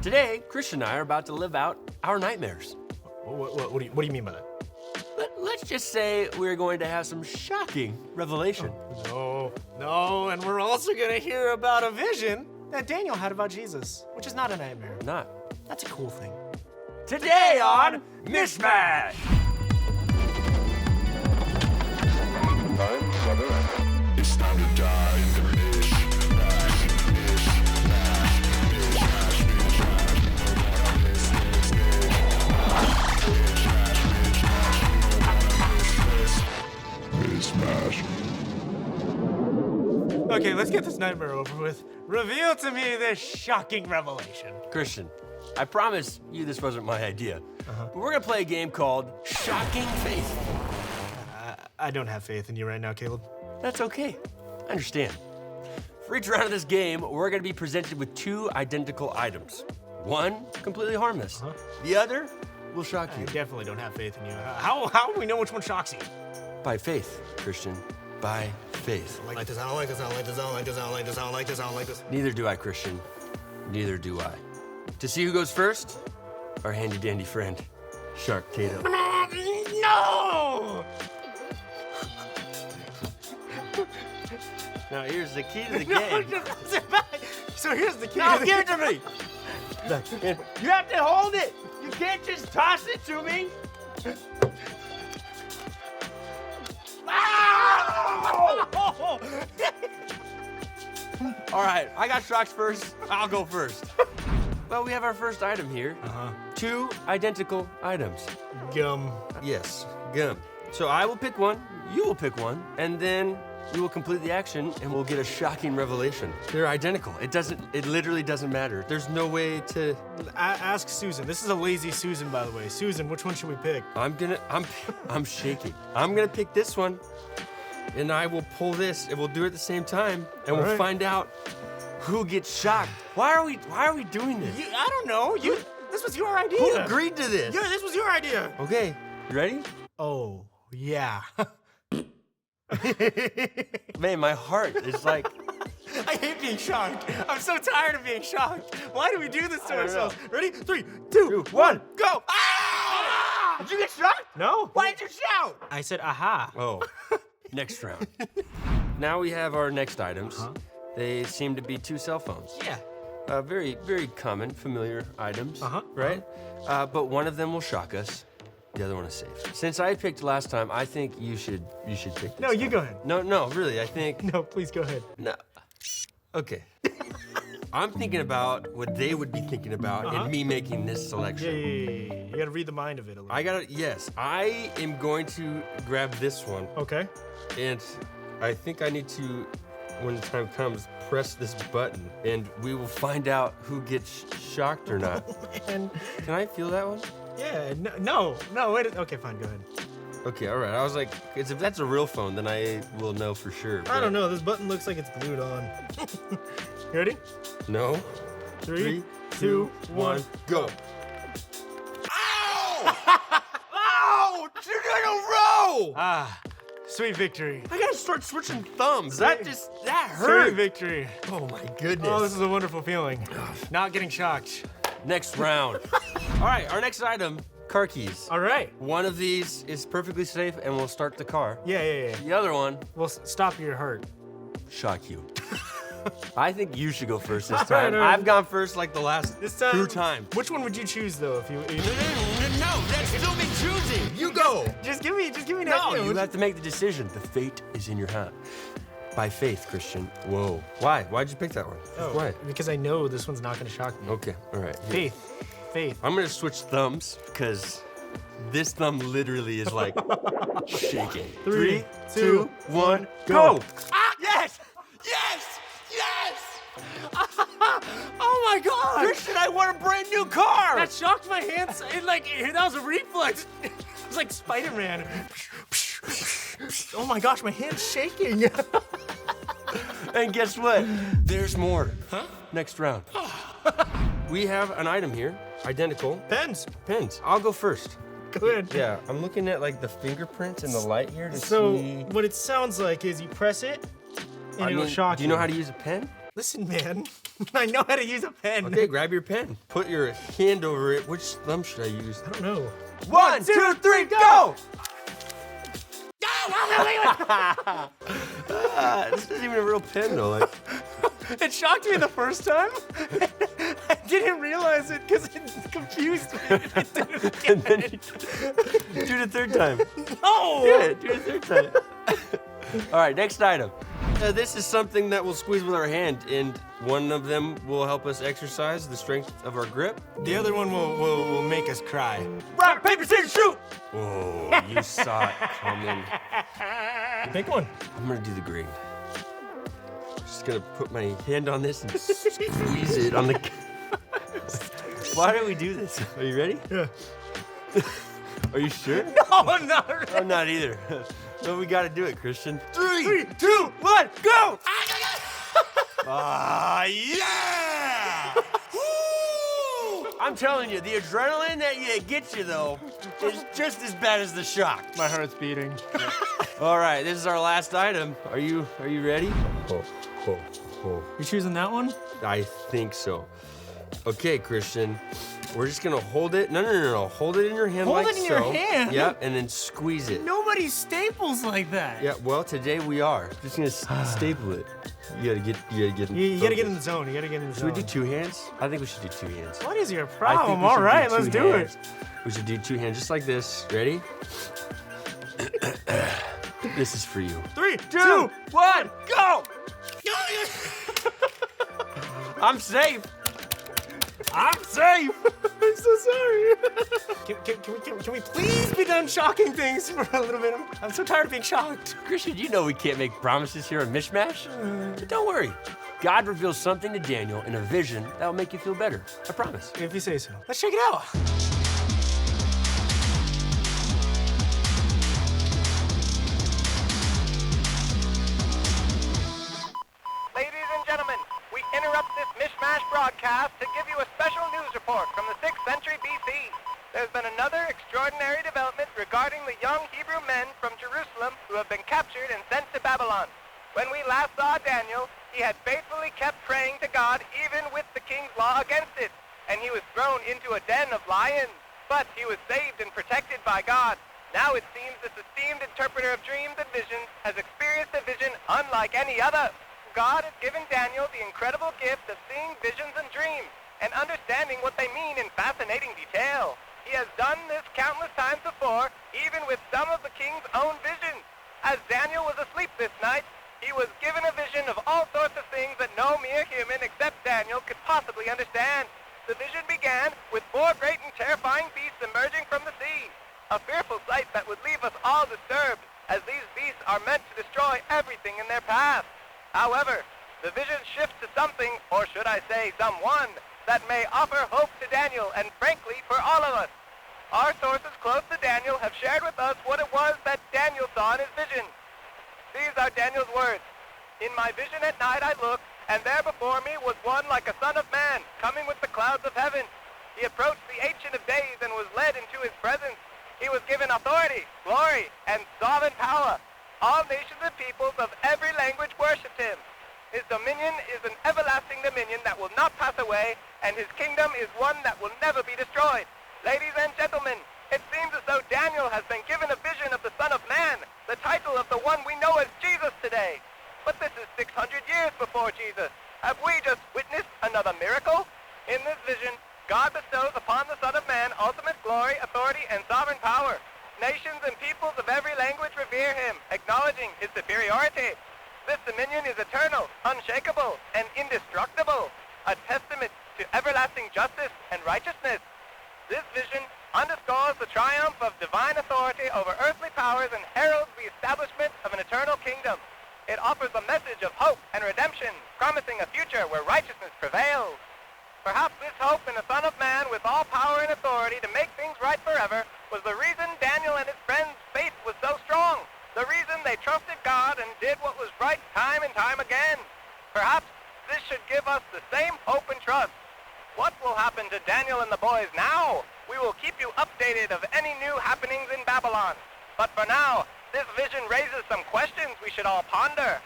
Today, Kristian and I are about to live out our nightmares. What do you mean by that? Let's just say we're going to have some shocking revelation. No, and we're also gonna hear about a vision that Daniel had about Jesus, which is not a nightmare. Not. That's a cool thing. Today on MISH. It's time to die in the MISH. Okay, let's get this nightmare over with. Reveal to me this shocking revelation. Kristian, I promise you this wasn't my idea. But we're gonna play a game called Shocking Faith. I don't have faith in you right now, Caleb. That's okay. I understand. For each round of this game, we're gonna be presented with two identical items. One completely harmless. The other will shock I you. definitely don't have faith in you. How do we know which one shocks you? By faith, Kristian. By faith. I don't like this, I don't like this, I don't like this, I don't like this, I don't like this, I don't like this, I don't like this. Neither do I, Kristian. Neither do I. To see who goes first, our handy dandy friend, Shark Tato. No! Now here's the key to the game. So here's the key. Now to the give it to me! You have to hold it! You can't just toss it to me! All right, I got shocked first. I'll go first. Well, we have our first item here. Two identical items. Gum. Yes, gum. So I will pick one, you will pick one, and then we will complete the action and we'll get a shocking revelation. They're identical. It literally doesn't matter. There's no way to... Ask Susan. This is a lazy Susan, by the way. Susan, which one should we pick? I'm shaking. I'm gonna pick this one, and I will pull this, and we'll do it at the same time, and we'll find out who gets shocked. Why are we doing this? I don't know. This was your idea. Who agreed to this? Yeah, this was your idea. Okay, you ready? Oh, yeah. Man, my heart is like... I hate being shocked. I'm so tired of being shocked. Why do we do this to ourselves? Ready? 3, 2, 1, go! Ah! Did you get shocked? No. Why did you shout? I said aha. Oh, next round. Now we have our next items. They seem to be two cell phones. Yeah. Very, very common, familiar items, right? But one of them will shock us. The other one is safe. Since I picked last time, I think you should pick this No, you one. go ahead. No, really, I think... No, please go ahead. No. Okay. I'm thinking about what they would be thinking about in me making this selection. Yeah. You gotta read the mind of it a little. Yes, I am going to grab this one. Okay. And I think I need to, when the time comes, press this button and we will find out who gets shocked or not. And Can I feel that one? yeah, no, wait. Okay, fine, go ahead. Okay, all right. I was like, if that's a real phone, then I will know for sure. I don't know. This button looks like it's glued on. You ready? No. 3, 2, 1, go. Ow! Ow! 2 in a row! Ah, sweet victory. I gotta start switching thumbs. That Sweet hurt. victory. Oh my goodness. Oh, this is a wonderful feeling. Not getting shocked. Next round. All right, our next item, car keys. All right. One of these is perfectly safe and will start the car. Yeah. The other one, Well, stop your heart. shock you. I think you should go first this All time. right. I've gone first like the last This time. 2 times. Which one would you choose though? If you No, that's still me choosing. You go. just give me an No, idea. you have to make the decision. The fate is in your hand. By faith, Kristian. Whoa. Why? Why'd you pick that one? Oh, Why? because I know this one's not gonna shock me. Okay, all right. Here. Faith. I'm gonna switch thumbs because this thumb literally is like shaking. 3, 2, 2, 1, go. go! Ah, yes! Yes! Oh my God! Kristian, I want a brand new car! That shocked my hands. That was a reflex. It was like Spider-Man. Oh my gosh, my hand's shaking. And guess what? There's more. Next round. We have an item here, identical. Pens. Pens. I'll go first. Go ahead. Yeah, I'm looking at like the fingerprints and the light here to So see. what it sounds like is you press it and it'll shock you. Do you know how to use a pen? Listen, man. I know how to use a pen. Okay, grab your pen. Put your hand over it. Which thumb should I use? I don't know. 1, 2, 3, go! This isn't even a real pen, though. Like, It shocked me the first time. I didn't realize it because it confused me. and then you do it a third time. No! Do it a third time. All right, next item. This is something that we'll squeeze with our hand, and one of them will help us exercise the strength of our grip. The other one will make us cry. Rock, paper, scissors, shoot! Oh, you saw it coming. Pick one. I'm gonna do the green. Just gonna put my hand on this and squeeze it on the. Why do we do this? Are you ready? Yeah. Are you sure? No, not really. I'm not either. No, we gotta do it, Kristian. 3, 2, 1, go! Ah, yeah! I'm telling you, the adrenaline that gets you, though, is just as bad as the shock. My heart's beating. All right, this is our last item. Are you ready? You choosing that one? I think so. Okay, Kristian, we're just gonna hold it. No. Hold it in your hand Hold like it in so. your hand? Yep, and then squeeze it. Nobody staples like that. Yeah, well, today we are. Just gonna staple it. You gotta get You gotta get in the zone. You gotta get in the Should zone. we do two hands? I think we should do two hands. What is your I think problem? we should All right, two let's do hands. it. We should do two hands just like this. Ready? This is for you. 3, 2, 1, go! I'm safe. I'm safe. I'm so sorry. Can we please be done shocking things for a little bit? I'm so tired of being shocked. Kristian, you know we can't make promises here on MISH. But don't worry. God reveals something to Daniel in a vision that will make you feel better. I promise. If you say so. Let's check it out. Ladies and gentlemen, we interrupt this mishmash broadcast to give you a special news report from the 6th century BC. There's been another extraordinary development regarding the young Hebrew men from Jerusalem who have been captured and sent to Babylon. When we last saw Daniel, he had faithfully kept praying to God even with the king's law against it, and he was thrown into a den of lions. But he was saved and protected by God. Now it seems this esteemed interpreter of dreams and visions has experienced a vision unlike any other. God has given Daniel the incredible gift of seeing visions and dreams and understanding what they mean in fascinating detail. He has done this countless times before, even with some of the king's own visions. As Daniel was asleep this night, he was given a vision of all sorts of things that no mere human except Daniel could possibly understand. The vision began with 4 great and terrifying beasts emerging from the sea, a fearful sight that would leave us all disturbed, as these beasts are meant to destroy everything in their path. However, the vision shifts to something, or should I say someone, that may offer hope to Daniel and frankly for all of us. Our sources close to Daniel have shared with us what it was that Daniel saw in his vision. These are Daniel's words. In my vision at night I looked, and there before me was one like a son of man, coming with the clouds of heaven. He approached the Ancient of Days and was led into his presence. He was given authority, glory, and sovereign power. All nations and peoples of every language worshipped him. His dominion is an everlasting dominion that will not pass away, and his kingdom is one that will never be destroyed. Ladies and gentlemen, it seems as though Daniel has been given a vision of the Son of Man, the title of the one we know as Jesus today. But this is 600 years before Jesus. Have we just witnessed another miracle? In this vision, God bestows upon the Son of Man ultimate glory, authority, and sovereign power. Nations and peoples of every language revere him, acknowledging his superiority. This dominion is eternal, unshakable, and indestructible, a testament to everlasting justice and righteousness. This vision underscores the triumph of divine authority over earthly powers and heralds the establishment of an eternal kingdom. It offers a message of hope and redemption, promising a future where righteousness prevails. Perhaps this hope in the Son of Man with all power and authority to make things right forever was the reason Daniel and his friends' faith was so strong, the reason they trusted God and did what was right time and time again. Perhaps this should give us the same hope and trust. What will happen to Daniel and the boys now? We will keep you updated of any new happenings in Babylon. But for now, this vision raises some questions we should all ponder.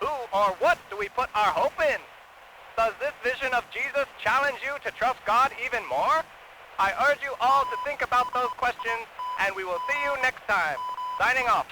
Who or what do we put our hope in? Does this vision of Jesus challenge you to trust God even more? I urge you all to think about those questions, and we will see you next time. Signing off.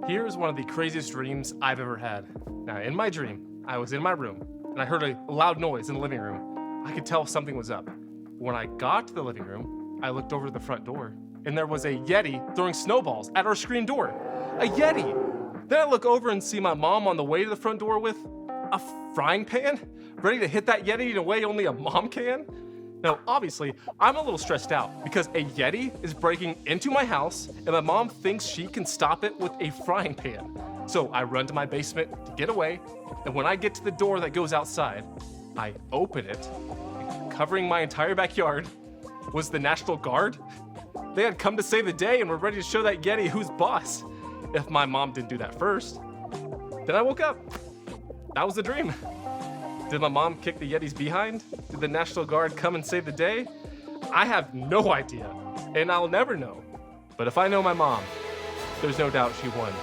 Here's one of the craziest dreams I've ever had. Now, in my dream, I was in my room, and I heard a loud noise in the living room. I could tell something was up. When I got to the living room, I looked over to the front door, and there was a Yeti throwing snowballs at our screen door. A Yeti! Then I look over and see my mom on the way to the front door with a frying pan, ready to hit that Yeti in a way only a mom can. Now, obviously, I'm a little stressed out because a Yeti is breaking into my house and my mom thinks she can stop it with a frying pan. So I run to my basement to get away, and when I get to the door that goes outside, I open it, and covering my entire backyard was the National Guard. They had come to save the day and were ready to show that Yeti who's boss. If my mom didn't do that first. Then I woke up. That was the dream. Did my mom kick the Yeti's behind? Did the National Guard come and save the day? I have no idea, and I'll never know. But if I know my mom, there's no doubt she won.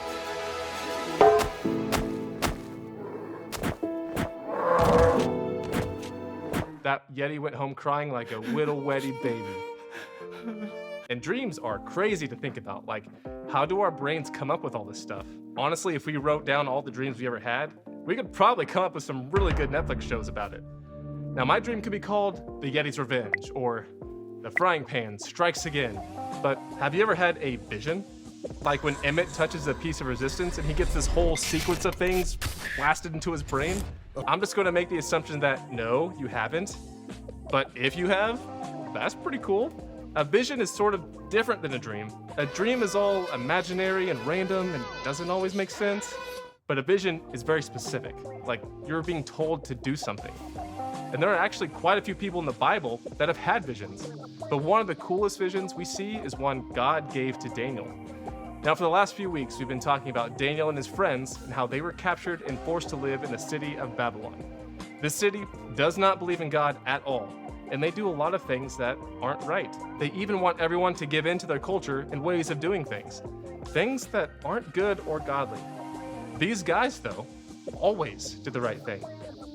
That Yeti went home crying like a little wetty baby. And dreams are crazy to think about. Like, how do our brains come up with all this stuff? Honestly, if we wrote down all the dreams we ever had, we could probably come up with some really good Netflix shows about it. Now, my dream could be called The Yeti's Revenge or The Frying Pan Strikes Again. But have you ever had a vision? Like when Emmett touches a piece of resistance and he gets this whole sequence of things blasted into his brain? I'm just going to make the assumption that no, you haven't. But if you have, that's pretty cool. A vision is sort of different than a dream. A dream is all imaginary and random and doesn't always make sense. But a vision is very specific, like you're being told to do something. And there are actually quite a few people in the Bible that have had visions. But one of the coolest visions we see is one God gave to Daniel. Now, for the last few weeks, we've been talking about Daniel and his friends and how they were captured and forced to live in the city of Babylon. This city does not believe in God at all, and they do a lot of things that aren't right. They even want everyone to give in to their culture and ways of doing things that aren't good or godly. These guys, though, always did the right thing,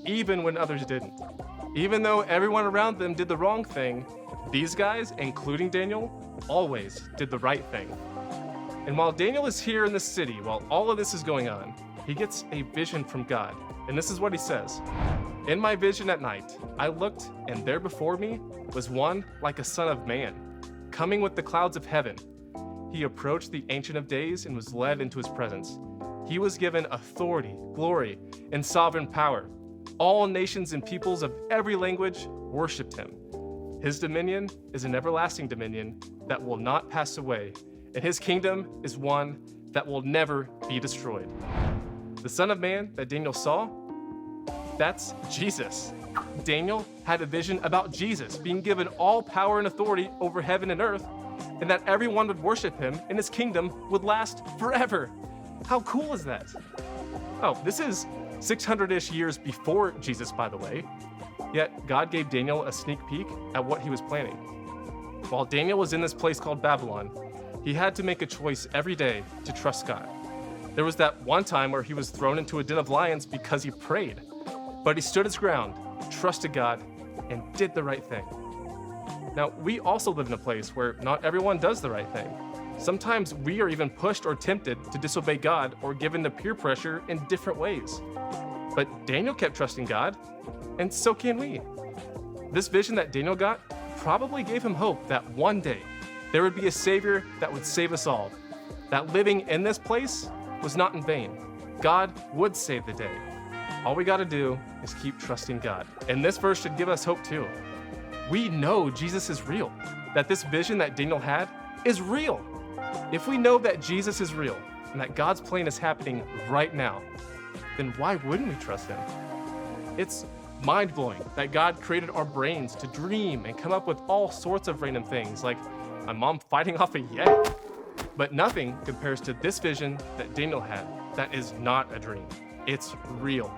even when others didn't. Even though everyone around them did the wrong thing, these guys, including Daniel, always did the right thing. And while Daniel is here in this city, while all of this is going on, he gets a vision from God. And this is what he says. In my vision at night, I looked, and there before me was one like a son of man, coming with the clouds of heaven. He approached the Ancient of Days and was led into his presence. He was given authority, glory, and sovereign power. All nations and peoples of every language worshiped him. His dominion is an everlasting dominion that will not pass away, and his kingdom is one that will never be destroyed. The Son of Man that Daniel saw, that's Jesus. Daniel had a vision about Jesus being given all power and authority over heaven and earth, and that everyone would worship him and his kingdom would last forever. How cool is that? Oh, this is 600-ish years before Jesus, by the way. Yet God gave Daniel a sneak peek at what he was planning. While Daniel was in this place called Babylon, he had to make a choice every day to trust God. There was that one time where he was thrown into a den of lions because he prayed. But he stood his ground, trusted God, and did the right thing. Now, we also live in a place where not everyone does the right thing. Sometimes we are even pushed or tempted to disobey God or given to peer pressure in different ways. But Daniel kept trusting God, and so can we. This vision that Daniel got probably gave him hope that one day there would be a Savior that would save us all, that living in this place was not in vain. God would save the day. All we gotta do is keep trusting God. And this verse should give us hope too. We know Jesus is real, that this vision that Daniel had is real. If we know that Jesus is real and that God's plan is happening right now, then why wouldn't we trust him? It's mind-blowing that God created our brains to dream and come up with all sorts of random things, like my mom fighting off a Yeti. But nothing compares to this vision that Daniel had that is not a dream. It's real.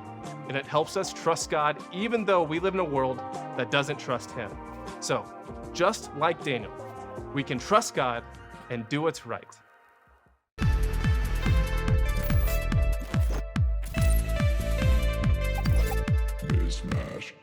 And it helps us trust God even though we live in a world that doesn't trust him. So, just like Daniel, we can trust God and do what's right. MISH.